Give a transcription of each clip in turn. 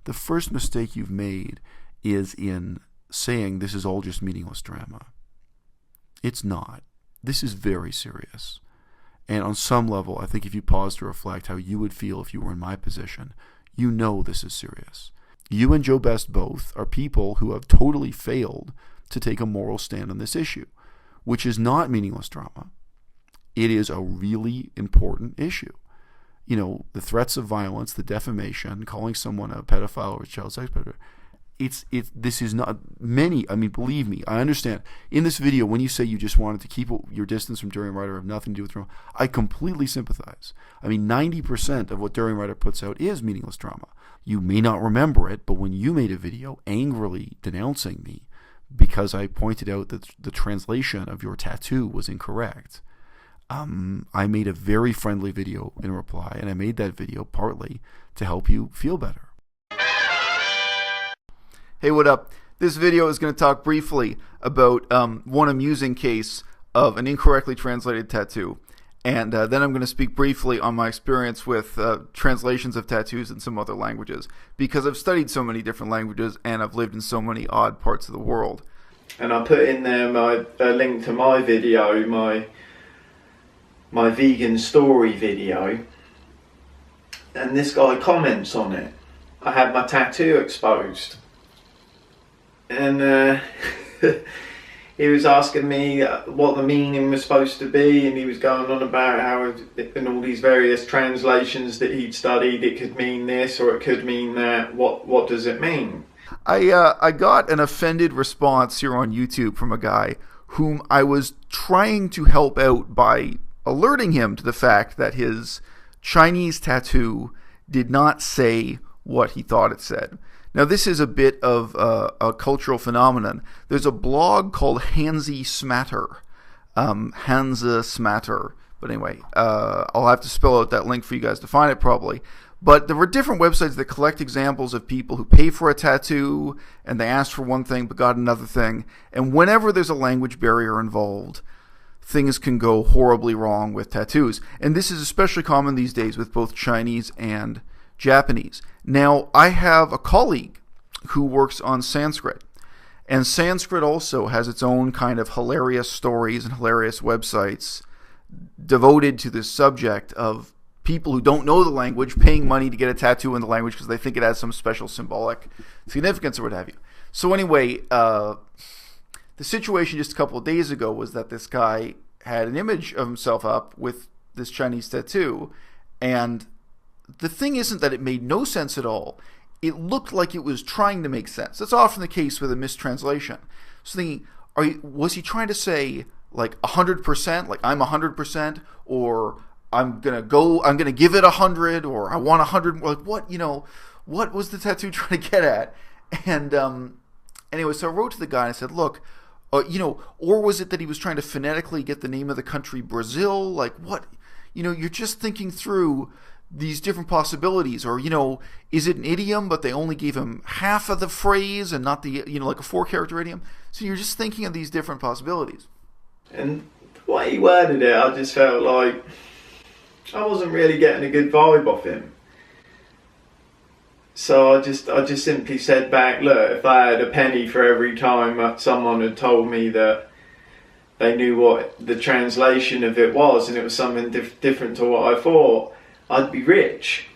the first mistake you've made is in saying this is all just meaningless drama. It's not. This is very serious. And on some level, I think if you pause to reflect how you would feel if you were in my position, you know this is serious. You and Joe Best both are people who have totally failed to take a moral stand on this issue, which is not meaningless drama. It is a really important issue. You know, the threats of violence, the defamation, calling someone a pedophile or a child sex predator. This is not many. I mean, believe me, I understand. In this video, when you say you just wanted to keep your distance from Durian Ryder, have nothing to do with drama, I completely sympathize. I mean, 90% of what Durian Ryder puts out is meaningless drama. You may not remember it, but when you made a video angrily denouncing me because I pointed out that the translation of your tattoo was incorrect, I made a very friendly video in reply, and I made that video partly to help you feel better. Hey, what up? This video is going to talk briefly about one amusing case of an incorrectly translated tattoo. And then I'm going to speak briefly on my experience with translations of tattoos in some other languages, because I've studied so many different languages and I've lived in so many odd parts of the world. And I put in there a link to my video, my vegan story video, and this guy comments on it. I had my tattoo exposed. And he was asking me what the meaning was supposed to be, and he was going on about how in all these various translations that he'd studied, it could mean this or it could mean that. What does it mean? I got an offended response here on YouTube from a guy whom I was trying to help out by alerting him to the fact that his Chinese tattoo did not say what he thought it said. Now, this is a bit of a cultural phenomenon. There's a blog called Hansi Smatter. Hansa Smatter. But anyway, I'll have to spell out that link for you guys to find it probably. But there were different websites that collect examples of people who pay for a tattoo and they asked for one thing but got another thing. And whenever there's a language barrier involved, things can go horribly wrong with tattoos. And this is especially common these days with both Chinese and Japanese. Now, I have a colleague who works on Sanskrit, and Sanskrit also has its own kind of hilarious stories and hilarious websites devoted to this subject of people who don't know the language paying money to get a tattoo in the language because they think it has some special symbolic significance or what have you. So anyway, the situation just a couple of days ago was that this guy had an image of himself up with this Chinese tattoo, and the thing isn't that it made no sense at all. It looked like it was trying to make sense. That's often the case with a mistranslation. So thinking, was he trying to say like 100%, like I'm 100%, or I'm gonna give it 100, or I want 100, like what was the tattoo trying to get at? And anyway, so I wrote to the guy and I said, look, or was it that he was trying to phonetically get the name of the country Brazil? Like what? You're just thinking through these different possibilities, or is it an idiom but they only gave him half of the phrase and not the like a 4-character idiom? So you're just thinking of these different possibilities. And the way he worded it, I just felt like I wasn't really getting a good vibe off him. So I just simply said back, look, if I had a penny for every time that someone had told me that they knew what the translation of it was and it was something different to what I thought, I'd be rich.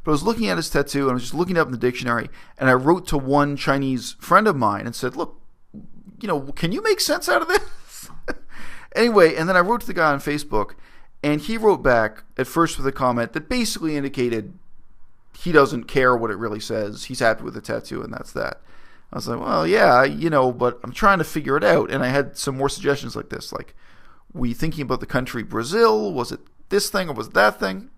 But I was looking at his tattoo and I was just looking it up in the dictionary, and I wrote to one Chinese friend of mine and said, look, can you make sense out of this? Anyway, and then I wrote to the guy on Facebook, and he wrote back at first with a comment that basically indicated he doesn't care what it really says. He's happy with the tattoo, and that's that. I was like, well, yeah, but I'm trying to figure it out. And I had some more suggestions like this, like, were you thinking about the country Brazil? Was it this thing or was it that thing?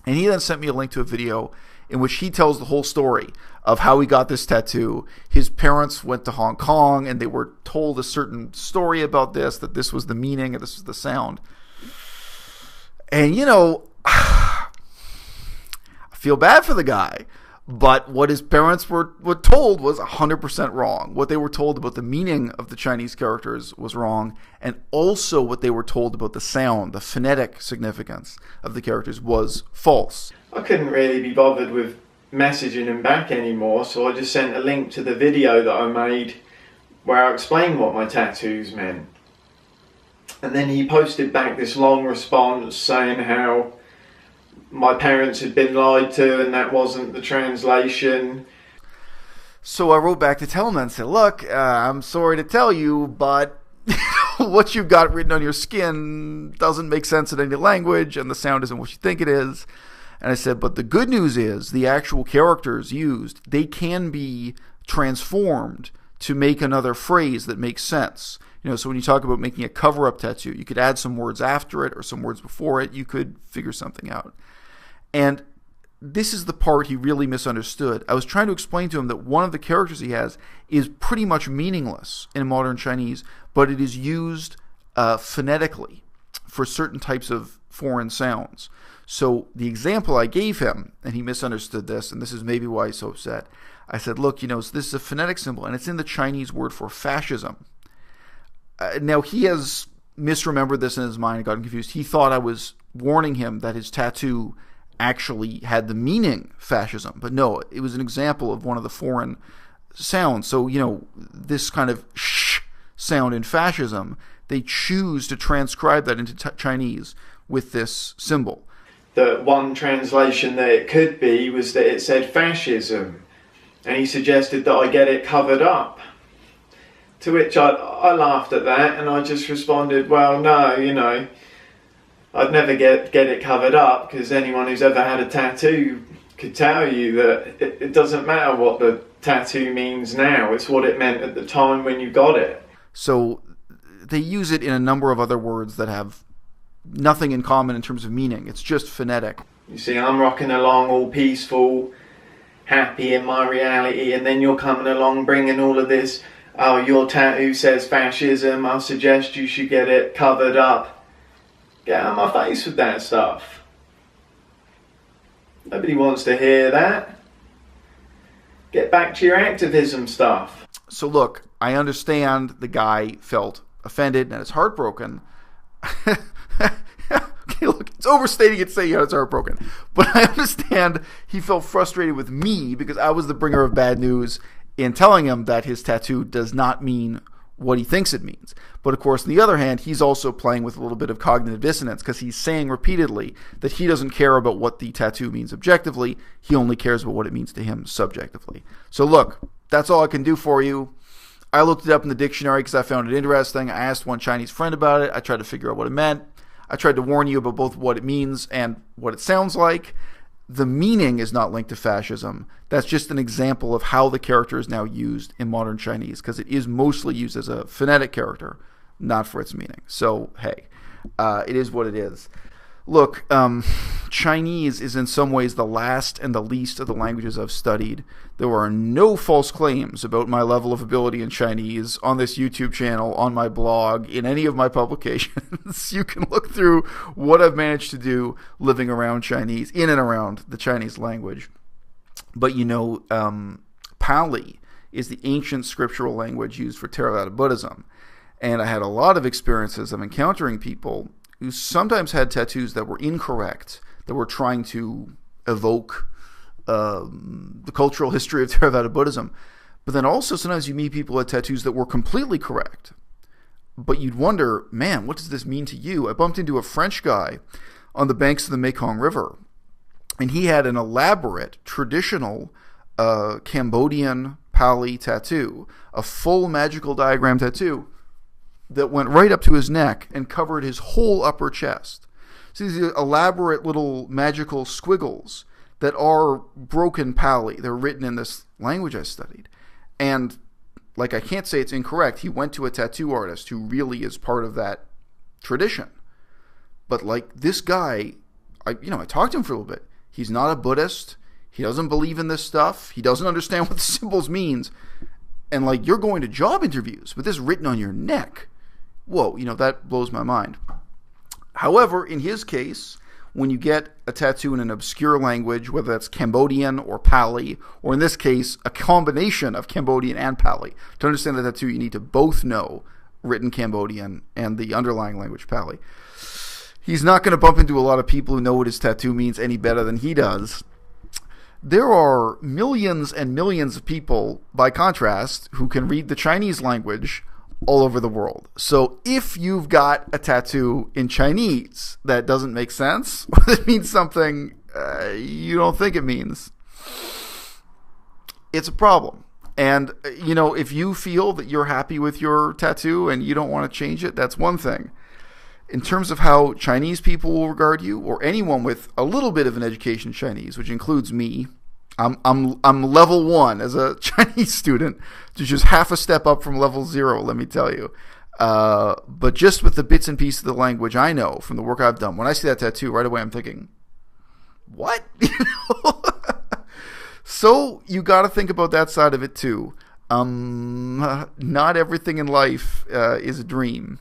And he then sent me a link to a video in which he tells the whole story of how he got this tattoo. His parents went to Hong Kong and they were told a certain story about this, that this was the meaning and this was the sound. And, I feel bad for the guy, but what his parents were told was 100% wrong. What they were told about the meaning of the Chinese characters was wrong, and also what they were told about the sound, the phonetic significance of the characters was false. I couldn't really be bothered with messaging him back anymore, so I just sent a link to the video that I made where I explained what my tattoos meant. And then he posted back this long response saying how my parents had been lied to and that wasn't the translation. So I wrote back to tell him and said, look, I'm sorry to tell you, but what you've got written on your skin doesn't make sense in any language, and the sound isn't what you think it is. And I said, but the good news is the actual characters used, they can be transformed to make another phrase that makes sense. So when you talk about making a cover-up tattoo, you could add some words after it or some words before it. You could figure something out. And this is the part he really misunderstood. I was trying to explain to him that one of the characters he has is pretty much meaningless in modern Chinese, but it is used phonetically for certain types of foreign sounds. So the example I gave him, and he misunderstood this, and this is maybe why he's so upset. I said, look, so this is a phonetic symbol, and it's in the Chinese word for fascism. Now, he has misremembered this in his mind and gotten confused. He thought I was warning him that his tattoo actually had the meaning fascism. But no, it was an example of one of the foreign sounds. So, this kind of sh sound in fascism, they choose to transcribe that into Chinese with this symbol. The one translation that it could be was that it said fascism, and he suggested that I get it covered up. To which I laughed at that, and I just responded, well, no, I'd never get it covered up, because anyone who's ever had a tattoo could tell you that it doesn't matter what the tattoo means now, it's what it meant at the time when you got it. So they use it in a number of other words that have nothing in common in terms of meaning. It's just phonetic. You see, I'm rocking along all peaceful, happy in my reality, and then you're coming along bringing all of this, oh, your tattoo says fascism, I suggest you should get it covered up. Get out of my face with that stuff. Nobody wants to hear that. Get back to your activism stuff. So look, I understand the guy felt offended and is heartbroken. Okay, look, it's overstating it to say it's heartbroken. But I understand he felt frustrated with me because I was the bringer of bad news in telling him that his tattoo does not mean what he thinks it means. But of course, on the other hand, he's also playing with a little bit of cognitive dissonance because he's saying repeatedly that he doesn't care about what the tattoo means objectively. He only cares about what it means to him subjectively. So look, that's all I can do for you. I looked it up in the dictionary because I found it interesting. I asked one Chinese friend about it. I tried to figure out what it meant. I tried to warn you about both what it means and what it sounds like. The meaning is not linked to fascism. That's just an example of how the character is now used in modern Chinese, because it is mostly used as a phonetic character, not for its meaning. So, hey, it is what it is. Look, Chinese is in some ways the last and the least of the languages I've studied. There are no false claims about my level of ability in Chinese on this YouTube channel, on my blog, in any of my publications. You can look through what I've managed to do living around Chinese, in and around the Chinese language. But Pali is the ancient scriptural language used for Theravada Buddhism. And I had a lot of experiences of encountering people who sometimes had tattoos that were incorrect, that were trying to evoke the cultural history of Theravada Buddhism. But then also sometimes you meet people who had tattoos that were completely correct. But you'd wonder, man, what does this mean to you? I bumped into a French guy on the banks of the Mekong River, and he had an elaborate, traditional Cambodian Pali tattoo, a full magical diagram tattoo that went right up to his neck and covered his whole upper chest. So these elaborate little magical squiggles that are broken Pali. They're written in this language I studied. And, I can't say it's incorrect. He went to a tattoo artist who really is part of that tradition. But, this guy, I talked to him for a little bit. He's not a Buddhist. He doesn't believe in this stuff. He doesn't understand what the symbols means. And, you're going to job interviews with this written on your neck. Whoa, that blows my mind. However, in his case, when you get a tattoo in an obscure language, whether that's Cambodian or Pali, or in this case, a combination of Cambodian and Pali, to understand the tattoo, you need to both know written Cambodian and the underlying language Pali. He's not going to bump into a lot of people who know what his tattoo means any better than he does. There are millions and millions of people, by contrast, who can read the Chinese language all over the world. So if you've got a tattoo in Chinese that doesn't make sense, or that means something you don't think it means, it's a problem. And, if you feel that you're happy with your tattoo and you don't want to change it, that's one thing. In terms of how Chinese people will regard you, or anyone with a little bit of an education in Chinese, which includes me, I'm level 1 as a Chinese student, which is half a step up from level 0, let me tell you. But just with the bits and pieces of the language I know from the work I've done, when I see that tattoo, right away I'm thinking, what? So you got to think about that side of it too. Not everything in life is a dream.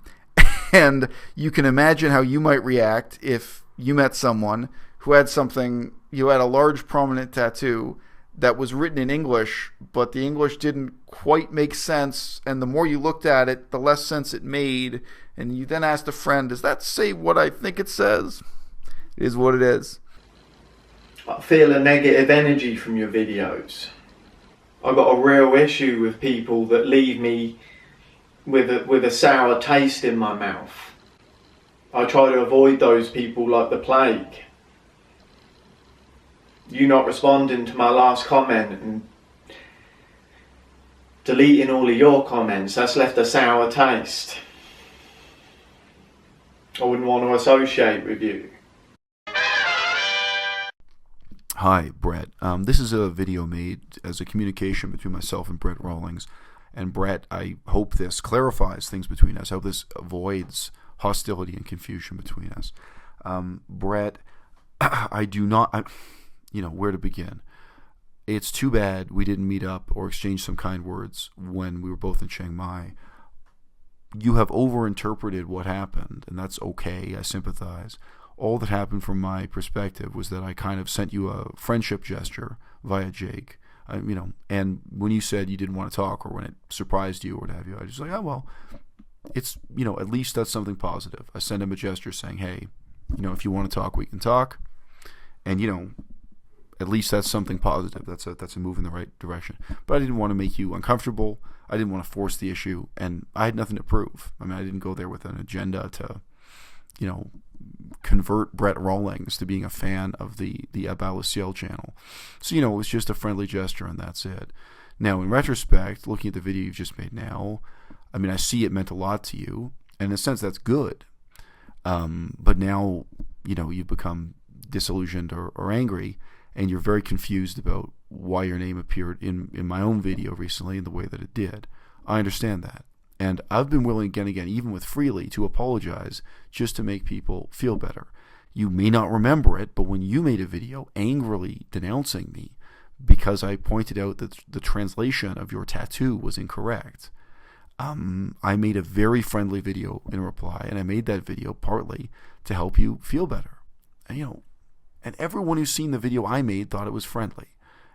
And you can imagine how you might react if you met someone who had a large prominent tattoo that was written in English, but the English didn't quite make sense, and the more you looked at it, the less sense it made, and you then asked a friend, does that say what I think it says? It is what it is. I feel a negative energy from your videos. I've got a real issue with people that leave me with a sour taste in my mouth. I try to avoid those people like the plague. You not responding to my last comment and deleting all of your comments, that's left a sour taste. I wouldn't want to associate with you. Hi, Brett. This is a video made as a communication between myself and Brett Rawlings. And Brett, I hope this clarifies things between us. I hope this avoids hostility and confusion between us. Brett, I do not, where to begin? It's too bad we didn't meet up or exchange some kind words when we were both in Chiang Mai. You have overinterpreted what happened, and that's okay. I sympathize. All that happened from my perspective was that I kind of sent you a friendship gesture via Jake. And when you said you didn't want to talk, or when it surprised you or what have you, I was just like, oh, well, it's, at least that's something positive. I sent him a gesture saying, hey, if you want to talk, we can talk. And, at least that's something positive. That's a move in the right direction. But I didn't want to make you uncomfortable. I didn't want to force the issue. And I had nothing to prove. I didn't go there with an agenda to, convert Brett Rawlings to being a fan of the à-bas-le-ciel channel. So, it was just a friendly gesture, and that's it. Now, in retrospect, looking at the video you've just made now, I see it meant a lot to you, and in a sense that's good. But now, you've become disillusioned or angry, and you're very confused about why your name appeared in my own video recently in the way that it did. I understand that. And I've been willing again, even with Freely, to apologize just to make people feel better. You may not remember it, but when you made a video angrily denouncing me because I pointed out that the translation of your tattoo was incorrect, I made a very friendly video in reply, and I made that video partly to help you feel better. And, and everyone who's seen the video I made thought it was friendly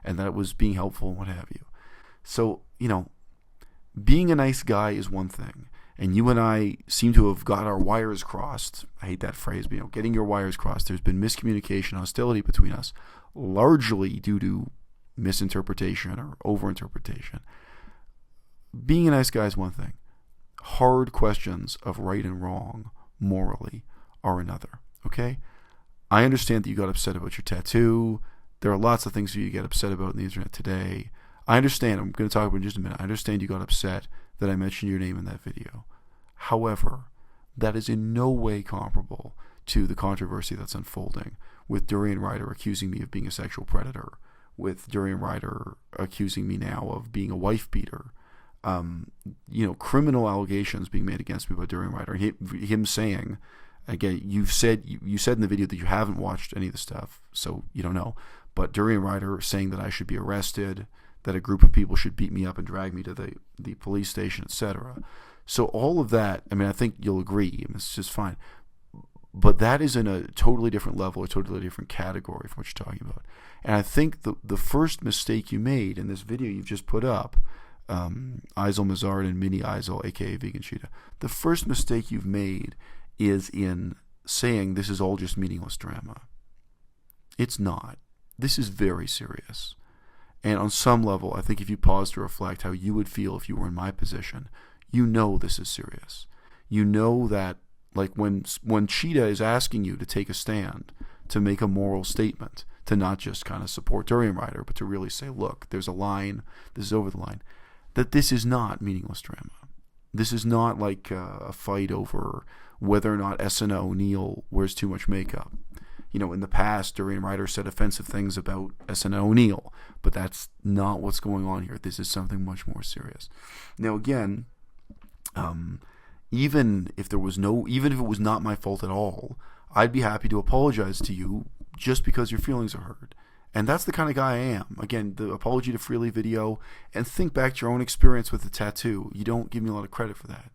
and that it was being helpful and what have you. So, being a nice guy is one thing, and you and I seem to have got our wires crossed. I hate that phrase, but getting your wires crossed. There's been miscommunication, hostility between us, largely due to misinterpretation or overinterpretation. Being a nice guy is one thing. Hard questions of right and wrong morally are another, okay? I understand that you got upset about your tattoo. There are lots of things that you get upset about on the internet today. I understand. I'm going to talk about it in just a minute. I understand you got upset that I mentioned your name in that video. However, that is in no way comparable to the controversy that's unfolding with Durian Ryder accusing me of being a sexual predator, with Durian Ryder accusing me now of being a wife beater. Criminal allegations being made against me by Durian Ryder. Him saying, again, you said in the video that you haven't watched any of the stuff, so you don't know. But Durian Ryder saying that I should be arrested, that a group of people should beat me up and drag me to the police station, etc. So all of that, I think you'll agree, it's just fine. But that is in a totally different level, a totally different category from what you're talking about. And I think the first mistake you made in this video you've just put up, Eisel Mazard and Mini Eisel, aka Vegan Cheetah, the first mistake you've made is in saying this is all just meaningless drama. It's not. this is very serious. And on some level, I think if you pause to reflect how you would feel if you were in my position, you know this is serious. You know that, like, when Cheetah is asking you to take a stand, to make a moral statement, to not just kind of support Durian Rider, but to really say, look, there's a line, this is over the line, that this is not meaningless drama. This is not like a fight over whether or not SNL O'Neill wears too much makeup. In the past, Durian Rider said offensive things about SNL O'Neill, but that's not what's going on here. This is something much more serious. Now, again, even if it was not my fault at all, I'd be happy to apologize to you just because your feelings are hurt. And that's the kind of guy I am. Again, the Apology to Freely video, and think back to your own experience with the tattoo. You don't give me a lot of credit for that.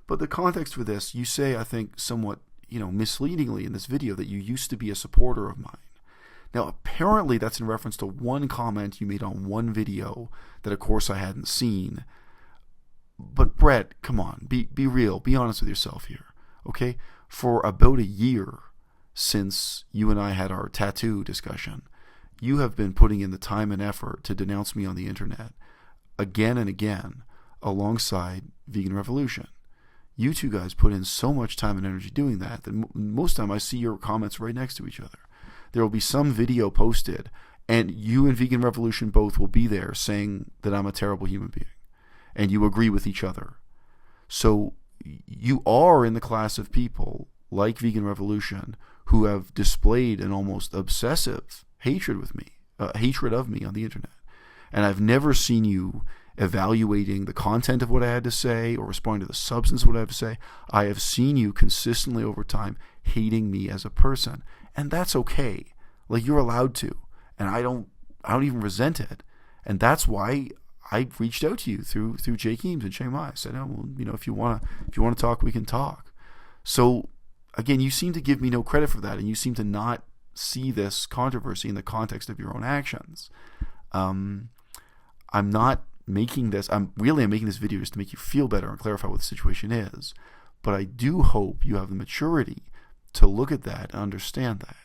But the context for this, you say, I think, somewhat, misleadingly in this video that you used to be a supporter of mine. Now, apparently that's in reference to one comment you made on one video that, of course, I hadn't seen. But Brett, come on, be real, be honest with yourself here, okay? For about a year since you and I had our tattoo discussion, you have been putting in the time and effort to denounce me on the internet again and again alongside Vegan Revolution. You two guys put in so much time and energy doing that most time I see your comments right next to each other. There will be some video posted and you and Vegan Revolution both will be there saying that I'm a terrible human being. And you agree with each other. So you are in the class of people like Vegan Revolution who have displayed an almost obsessive hatred of me on the internet. And I've never seen you evaluating the content of what I had to say or responding to the substance of what I have to say. I have seen you consistently over time hating me as a person. And that's okay. Like, you're allowed to. And I don't even resent it. And that's why I reached out to you through Jake Eames and Chiang Mai. I said, if you want to talk, we can talk. So again, you seem to give me no credit for that, and you seem to not see this controversy in the context of your own actions. I'm making this video just to make you feel better and clarify what the situation is. But I do hope you have the maturity to look at that and understand that.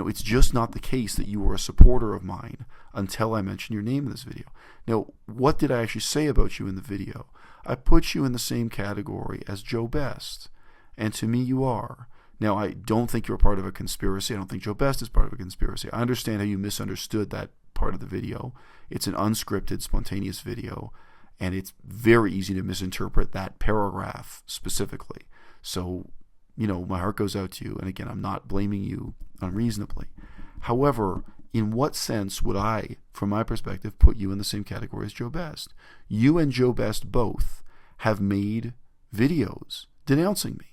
It's just not the case that you were a supporter of mine until I mentioned your name in this video. Now, what did I actually say about you in the video? I put you in the same category as Joe Best, and to me you are. Now, I don't think you're a part of a conspiracy. I don't think Joe Best is part of a conspiracy. I understand how you misunderstood that part of the video. It's an unscripted, spontaneous video, and it's very easy to misinterpret that paragraph specifically. So, my heart goes out to you, and again, I'm not blaming you unreasonably. However, in what sense would I, from my perspective, put you in the same category as Joe Best? You and Joe Best both have made videos denouncing me.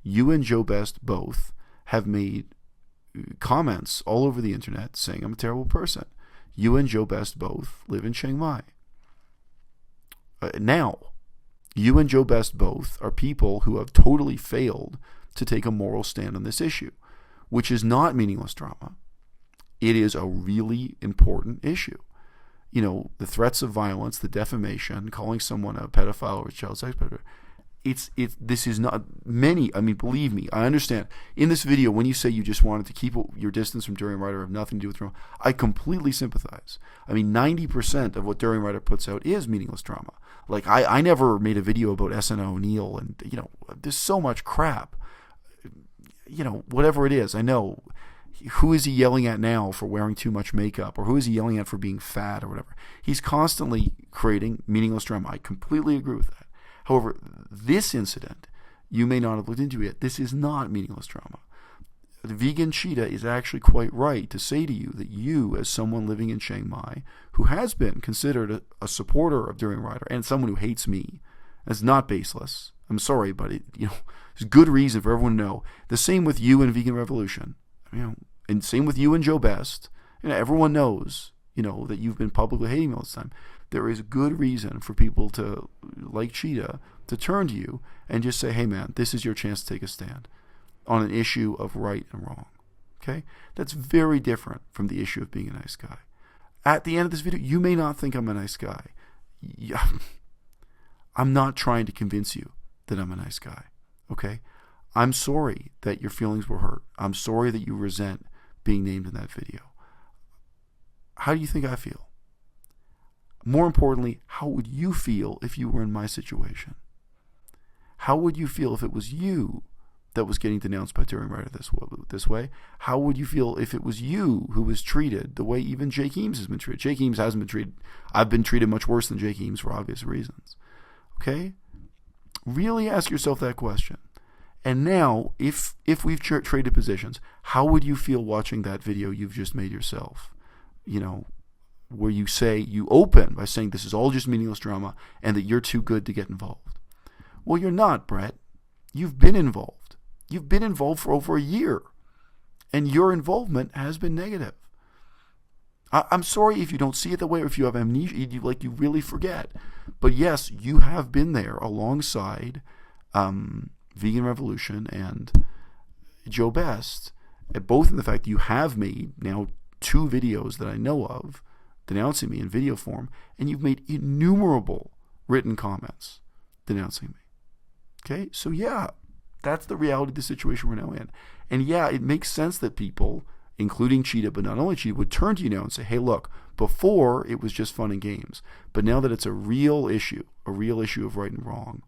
You and Joe Best both have made comments all over the internet saying I'm a terrible person. You and Joe Best both live in Chiang Mai. Now, you and Joe Best both are people who have totally failed to take a moral stand on this issue, which is not meaningless drama. It is a really important issue. The threats of violence, the defamation, calling someone a pedophile or a child sex predator. This is not many. I mean, believe me, I understand. In this video, when you say you just wanted to keep your distance from Durian Rider, have nothing to do with drama, I completely sympathize. I mean, 90% of what Durian Rider puts out is meaningless drama. Like, I never made a video about SNL O'Neill, and there's so much crap. Whatever it is, I know. Who is he yelling at now for wearing too much makeup, or who is he yelling at for being fat, or whatever? He's constantly creating meaningless drama. I completely agree with that. However, this incident, you may not have looked into it. This is not meaningless drama. The Vegan Cheetah is actually quite right to say to you that you, as someone living in Chiang Mai, who has been considered a supporter of Durian Rider and someone who hates me, is not baseless. I'm sorry, but there's good reason for everyone to know. The same with you and Vegan Revolution, and same with you and Joe Best. Everyone knows, that you've been publicly hating me all this time. There is good reason for people to, like Cheetah, to turn to you and just say, hey man, this is your chance to take a stand on an issue of right and wrong. Okay? That's very different from the issue of being a nice guy. At the end of this video, you may not think I'm a nice guy. I'm not trying to convince you that I'm a nice guy. Okay? I'm sorry that your feelings were hurt. I'm sorry that you resent being named in that video. How do you think I feel? More importantly, how would you feel if you were in my situation? How would you feel if it was you that was getting denounced by Touring Rider this way? How would you feel if it was you who was treated the way even Jake Eames has been treated? Jake Eames hasn't been treated. I've been treated much worse than Jake Eames for obvious reasons. Okay? Really ask yourself that question. And now, if we've traded positions, how would you feel watching that video you've just made yourself? You know, where you open by saying this is all just meaningless drama and that you're too good to get involved. Well, you're not, Brett. You've been involved. You've been involved for over a year. And your involvement has been negative. I'm sorry if you don't see it that way or if you have amnesia, you really forget. But yes, you have been there alongside Vegan Revolution and Joe Best, both in the fact that you have made now 2 videos that I know of denouncing me in video form, and you've made innumerable written comments denouncing me. Okay? So yeah, that's the reality of the situation we're now in. And yeah, it makes sense that people, including Cheetah, but not only Cheetah, would turn to you now and say, hey, look, before it was just fun and games, but now that it's a real issue of right and wrong,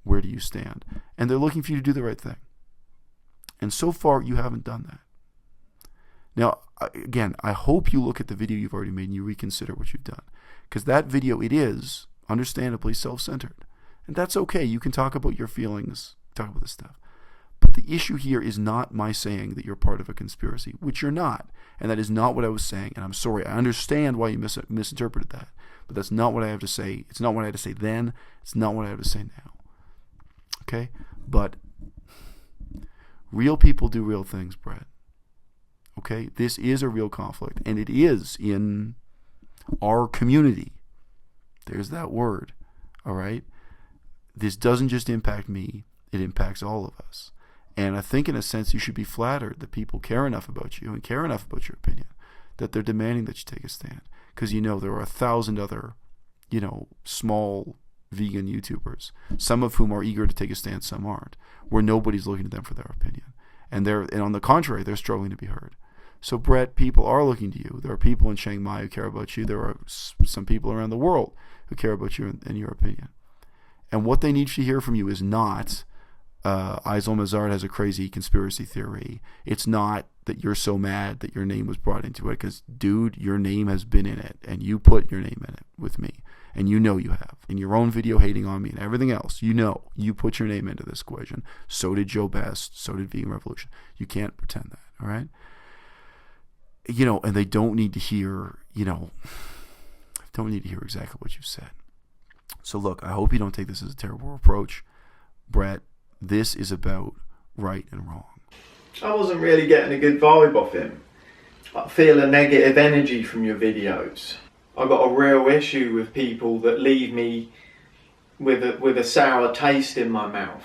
where do you stand? And they're looking for you to do the right thing. And so far, you haven't done that. Now, again, I hope you look at the video you've already made and you reconsider what you've done. Because that video, it is, understandably, self-centered. And that's okay. You can talk about your feelings, talk about this stuff. But the issue here is not my saying that you're part of a conspiracy, which you're not. And that is not what I was saying. And I'm sorry. I understand why you misinterpreted that. But that's not what I have to say. It's not what I had to say then. It's not what I have to say now. Okay? But real people do real things, Brett. Okay? This is a real conflict. And it is in our community. There's that word. All right? This doesn't just impact me. It impacts all of us. And I think in a sense you should be flattered that people care enough about you and care enough about your opinion that they're demanding that you take a stand. Because there are 1,000 other, small vegan YouTubers, some of whom are eager to take a stand, some aren't, where nobody's looking to them for their opinion. And on the contrary, they're struggling to be heard. So Brett, people are looking to you. There are people in Chiang Mai who care about you. There are some people around the world who care about you and your opinion. And what they need to hear from you is not Aizal Mazard has a crazy conspiracy theory. It's not that you're so mad that your name was brought into it, because, dude, your name has been in it, and you put your name in it with me, and you know you have. In your own video hating on me and everything else, you put your name into this equation. So did Joe Best. So did Vegan Revolution. You can't pretend that, all right? And they don't need to hear, exactly what you said. So look, I hope you don't take this as a terrible approach. Brett, this is about right and wrong. I wasn't really getting a good vibe off him. I feel a negative energy from your videos. I got a real issue with people that leave me with a sour taste in my mouth.